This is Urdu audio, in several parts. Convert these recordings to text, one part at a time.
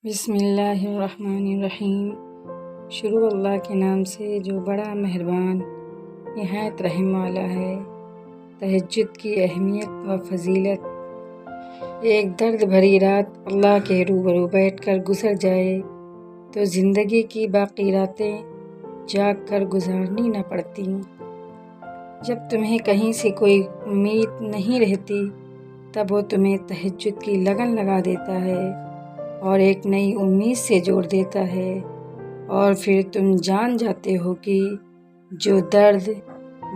بسم اللہ الرحمن الرحیم۔ شروع اللہ کے نام سے جو بڑا مہربان نہایت رحم والا ہے۔ تہجد کی اہمیت و فضیلت۔ ایک درد بھری رات اللہ کے روبرو بیٹھ کر گزر جائے تو زندگی کی باقی راتیں جاگ کر گزارنی نہ پڑتی۔ جب تمہیں کہیں سے کوئی امید نہیں رہتی تب وہ تمہیں تہجد کی لگن لگا دیتا ہے اور ایک نئی امید سے جوڑ دیتا ہے، اور پھر تم جان جاتے ہو کہ جو درد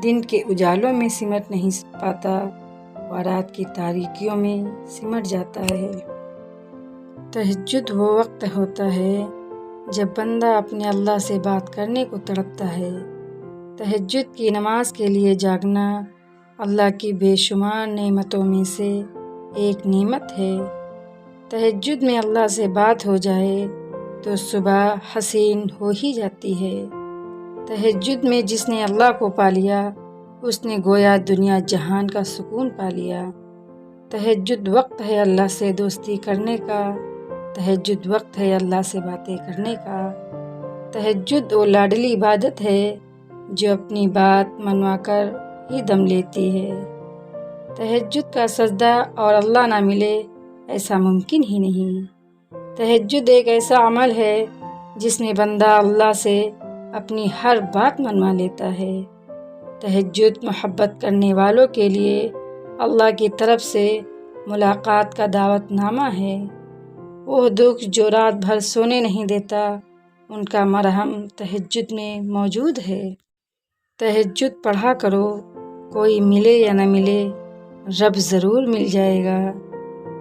دن کے اجالوں میں سمٹ نہیں پاتا وہ رات کی تاریکیوں میں سمٹ جاتا ہے۔ تہجد وہ وقت ہوتا ہے جب بندہ اپنے اللہ سے بات کرنے کو تڑپتا ہے۔ تہجد کی نماز کے لیے جاگنا اللہ کی بے شمار نعمتوں میں سے ایک نعمت ہے۔ تہجد میں اللہ سے بات ہو جائے تو صبح حسین ہو ہی جاتی ہے۔ تہجد میں جس نے اللہ کو پا لیا اس نے گویا دنیا جہان کا سکون پا لیا۔ تہجد وقت ہے اللہ سے دوستی کرنے کا، تہجد وقت ہے اللہ سے باتیں کرنے کا۔ تہجد وہ لاڈلی عبادت ہے جو اپنی بات منوا کر ہی دم لیتی ہے۔ تہجد کا سجدہ اور اللہ نہ ملے ایسا ممکن ہی نہیں۔ تہجد ایک ایسا عمل ہے جس میں بندہ اللہ سے اپنی ہر بات منوا لیتا ہے۔ تہجد محبت کرنے والوں کے لیے اللہ کی طرف سے ملاقات کا دعوت نامہ ہے۔ وہ دکھ جو رات بھر سونے نہیں دیتا ان کا مرہم تہجد میں موجود ہے۔ تہجد پڑھا کرو، کوئی ملے یا نہ ملے رب ضرور مل جائے گا۔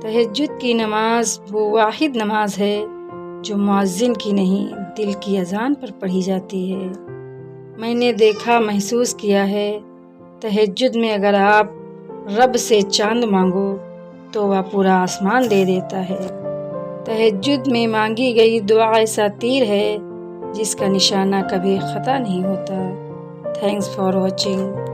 تہجد کی نماز وہ واحد نماز ہے جو مؤذن کی نہیں دل کی اذان پر پڑھی جاتی ہے۔ میں نے دیکھا محسوس کیا ہے، تہجد میں اگر آپ رب سے چاند مانگو تو وہ پورا آسمان دے دیتا ہے۔ تہجد میں مانگی گئی دعا ایسا تیر ہے جس کا نشانہ کبھی خطا نہیں ہوتا۔ Thanks for watching.